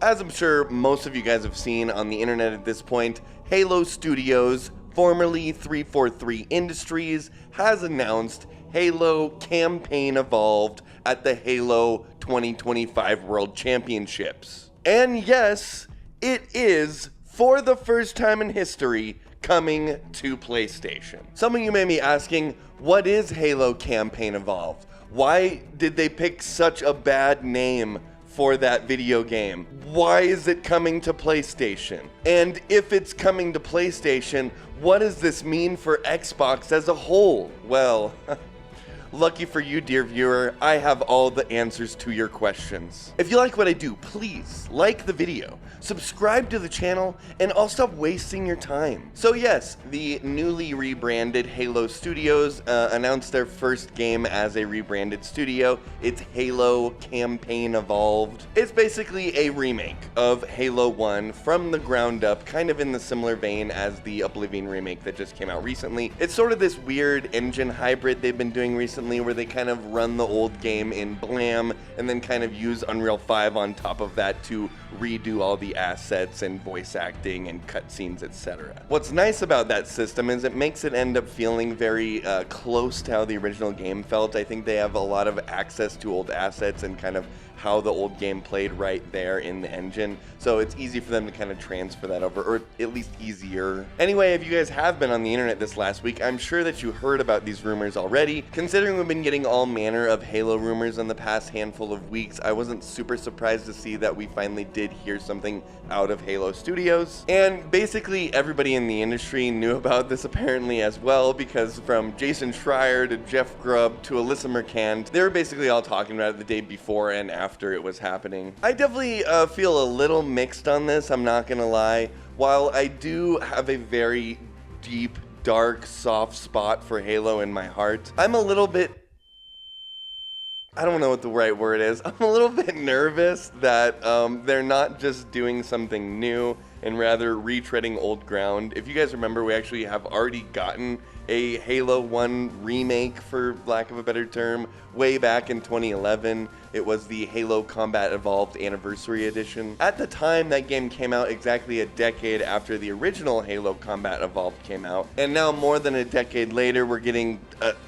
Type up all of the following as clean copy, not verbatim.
As I'm sure most of you guys have seen on the internet at this point, Halo Studios, formerly 343 Industries, has announced Halo Campaign Evolved at the Halo 2025 World Championships. And yes, it is, for the first time in history, coming to PlayStation. Some of you may be asking, what is Halo Campaign Evolved? Why did they pick such a bad name for that video game? Why is it coming to PlayStation? And if it's coming to PlayStation, what does this mean for Xbox as a whole? Well, lucky for you, dear viewer, I have all the answers to your questions. If you like what I do, please like the video, subscribe to the channel, and I'll stop wasting your time. So yes, the newly rebranded Halo Studios announced their first game as a rebranded studio. It's Halo Campaign Evolved. It's basically a remake of Halo 1 from the ground up, kind of in the similar vein as the Oblivion remake that just came out recently. It's sort of this weird engine hybrid they've been doing recently where they kind of run the old game in Blam and then kind of use Unreal 5 on top of that to redo all the assets and voice acting and cutscenes, etc. What's nice about that system is it makes it end up feeling very close to how the original game felt. I think they have a lot of access to old assets and kind of how the old game played right there in the engine, so it's easy for them to kind of transfer that over, or at least easier. Anyway, if you guys have been on the internet this last week, I'm sure that you heard about these rumors already. Considering we've been getting all manner of Halo rumors in the past handful of weeks, I wasn't super surprised to see that we finally did hear something out of Halo Studios. And basically everybody in the industry knew about this apparently as well, because from Jason Schreier to Jeff Grubb to Alyssa Mercant, they were basically all talking about it the day before and after it was happening. I definitely feel a little mixed on this, I'm not gonna lie. While I do have a very deep, dark, soft spot for Halo in my heart, I'm a little bit, I don't know what the right word is, I'm a little bit nervous that they're not just doing something new and rather retreading old ground. If you guys remember, we actually have already gotten a Halo 1 remake, for lack of a better term, way back in 2011. It was the Halo Combat Evolved Anniversary Edition. At the time, that game came out exactly a decade after the original Halo Combat Evolved came out. And now, more than a decade later, we're getting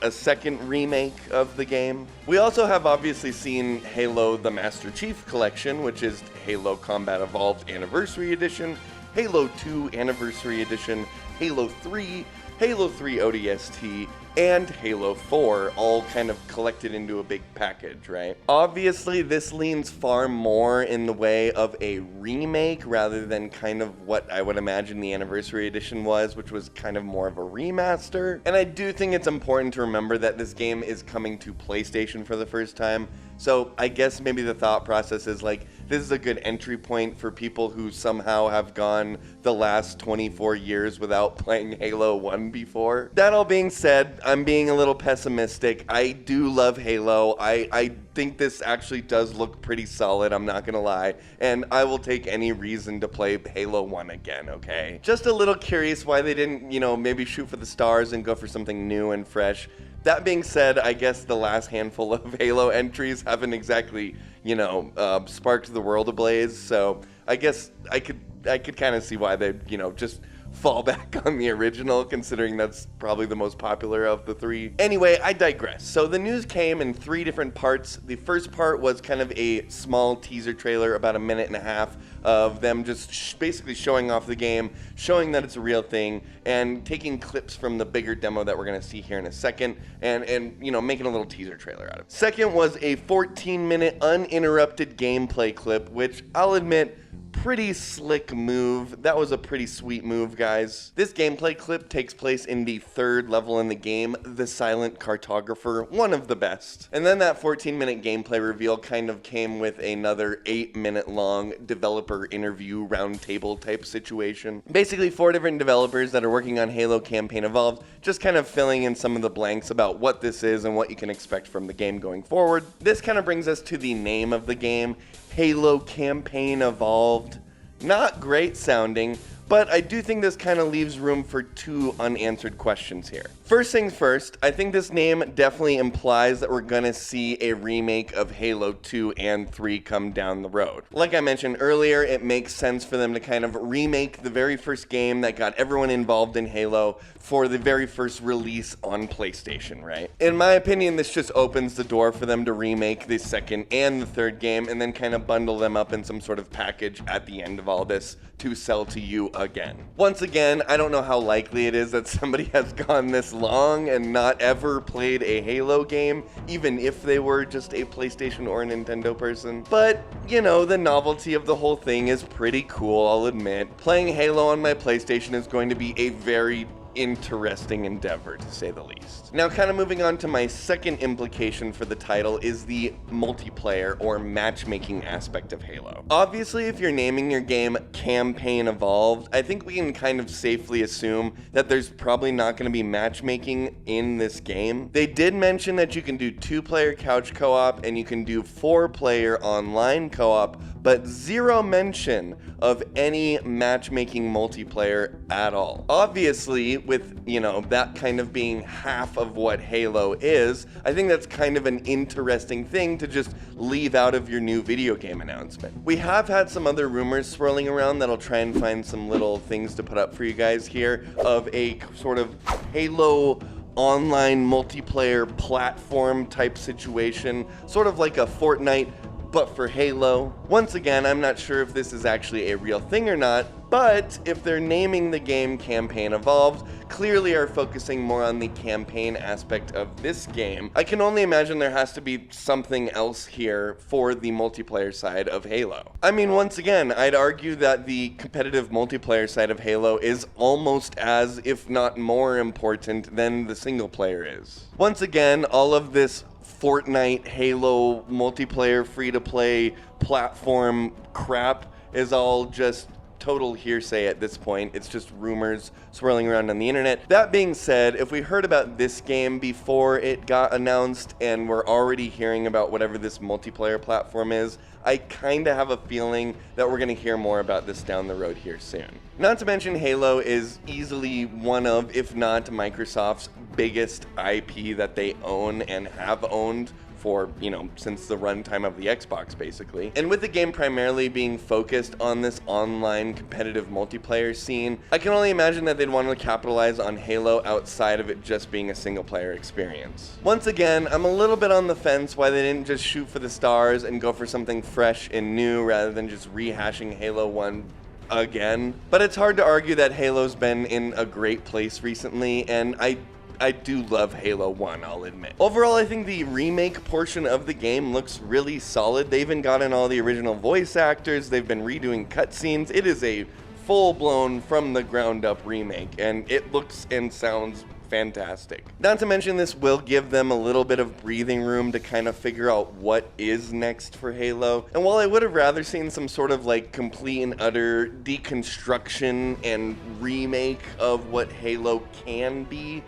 a second remake of the game. We also have obviously seen Halo the Master Chief Collection, which is Halo Combat Evolved Anniversary Edition, Halo 2 Anniversary Edition, Halo 3, Halo 3 ODST, and Halo 4, all kind of collected into a big package, right? Obviously, this leans far more in the way of a remake rather than kind of what I would imagine the Anniversary Edition was, which was kind of more of a remaster. And I do think it's important to remember that this game is coming to PlayStation for the first time, so I guess maybe the thought process is like, this is a good entry point for people who somehow have gone the last 24 years without playing Halo 1 before. That all being said, I'm being a little pessimistic. I do love Halo. I think this actually does look pretty solid, I'm not gonna lie, and I will take any reason to play Halo 1 again, okay? Just a little curious why they didn't, you know, maybe shoot for the stars and go for something new and fresh. That being said, I guess the last handful of Halo entries haven't exactly, you know, sparked the world ablaze, so I guess I could kind of see why they'd, you know, just fall back on the original, considering that's probably the most popular of the three. Anyway, I digress. So the news came in 3 different parts. The first part was kind of a small teaser trailer, about a minute and a half, of them just basically showing off the game, showing that it's a real thing, and taking clips from the bigger demo that we're gonna see here in a second, and you know, making a little teaser trailer out of it. Second was a 14-minute uninterrupted gameplay clip, which I'll admit, pretty slick move. That was a pretty sweet move, guys. This gameplay clip takes place in the 3rd level in the game, the Silent Cartographer, one of the best. And then that 14-minute gameplay reveal kind of came with another 8-minute long developer interview roundtable type situation. Basically 4 different developers that are working on Halo Campaign Evolved, just kind of filling in some of the blanks about what this is and what you can expect from the game going forward. This kind of brings us to the name of the game, Halo Campaign Evolved. Not great sounding, but I do think this kind of leaves room for two unanswered questions here. First things first, I think this name definitely implies that we're gonna see a remake of Halo 2 and 3 come down the road. Like I mentioned earlier, it makes sense for them to kind of remake the very first game that got everyone involved in Halo for the very first release on PlayStation, right? In my opinion, this just opens the door for them to remake the second and the third game and then kind of bundle them up in some sort of package at the end of all this to sell to you again. Once again, I don't know how likely it is that somebody has gone this long and not ever played a Halo game, even if they were just a PlayStation or a Nintendo person. But, you know, the novelty of the whole thing is pretty cool, I'll admit. Playing Halo on my PlayStation is going to be a very interesting endeavor, to say the least. Now, kind of moving on to my second implication for the title is the multiplayer or matchmaking aspect of Halo. Obviously, if you're naming your game Campaign Evolved, I think we can kind of safely assume that there's probably not going to be matchmaking in this game. They did mention that you can do 2-player couch co-op and you can do 4-player online co-op, but zero mention of any matchmaking multiplayer at all. Obviously, with, you know, that kind of being half of what Halo is, I think that's kind of an interesting thing to just leave out of your new video game announcement. We have had some other rumors swirling around that I'll try and find some little things to put up for you guys here of a sort of Halo online multiplayer platform type situation, sort of like a Fortnite but for Halo. Once again, I'm not sure if this is actually a real thing or not, but if they're naming the game Campaign Evolved, clearly are focusing more on the campaign aspect of this game. I can only imagine there has to be something else here for the multiplayer side of Halo. I mean, once again, I'd argue that the competitive multiplayer side of Halo is almost as, if not more important than the single player is. Once again, all of this Fortnite, Halo, multiplayer, free-to-play platform crap is all just total hearsay at this point. It's just rumors swirling around on the internet. That being said, if we heard about this game before it got announced and we're already hearing about whatever this multiplayer platform is, I kind of have a feeling that we're going to hear more about this down the road here soon. Not to mention, Halo is easily one of, if not Microsoft's biggest IP that they own and have owned for, you know, since the runtime of the Xbox, basically. And with the game primarily being focused on this online competitive multiplayer scene, I can only imagine that they'd want to capitalize on Halo outside of it just being a single player experience. Once again, I'm a little bit on the fence why they didn't just shoot for the stars and go for something fresh and new rather than just rehashing Halo 1 again. But it's hard to argue that Halo's been in a great place recently, and I do love Halo 1, I'll admit. Overall, I think the remake portion of the game looks really solid. They even got in all the original voice actors. They've been redoing cutscenes. It is a full-blown, from-the-ground-up remake, and it looks and sounds fantastic. Not to mention, this will give them a little bit of breathing room to kind of figure out what is next for Halo. And while I would have rather seen some sort of like complete and utter deconstruction and remake of what Halo can be,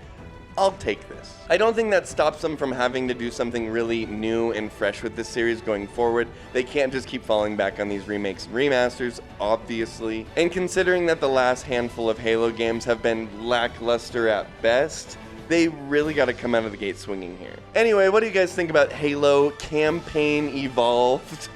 I'll take this. I don't think that stops them from having to do something really new and fresh with this series going forward. They can't just keep falling back on these remakes and remasters, obviously. And considering that the last handful of Halo games have been lackluster at best, they really got to come out of the gate swinging here. Anyway, what do you guys think about Halo Campaign Evolved?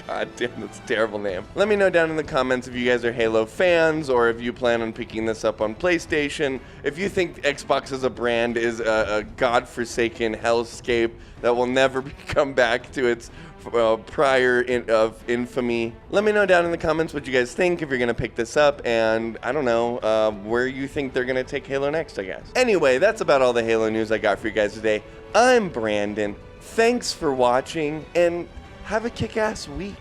God damn, that's a terrible name. Let me know down in the comments if you guys are Halo fans or if you plan on picking this up on PlayStation. If you think Xbox as a brand is a godforsaken hellscape that will never come back to its prior of infamy. Let me know down in the comments what you guys think, if you're going to pick this up, and I don't know, where you think they're going to take Halo next, I guess. Anyway, that's about all the Halo news I got for you guys today. I'm Brandon. Thanks for watching, and have a kick-ass week.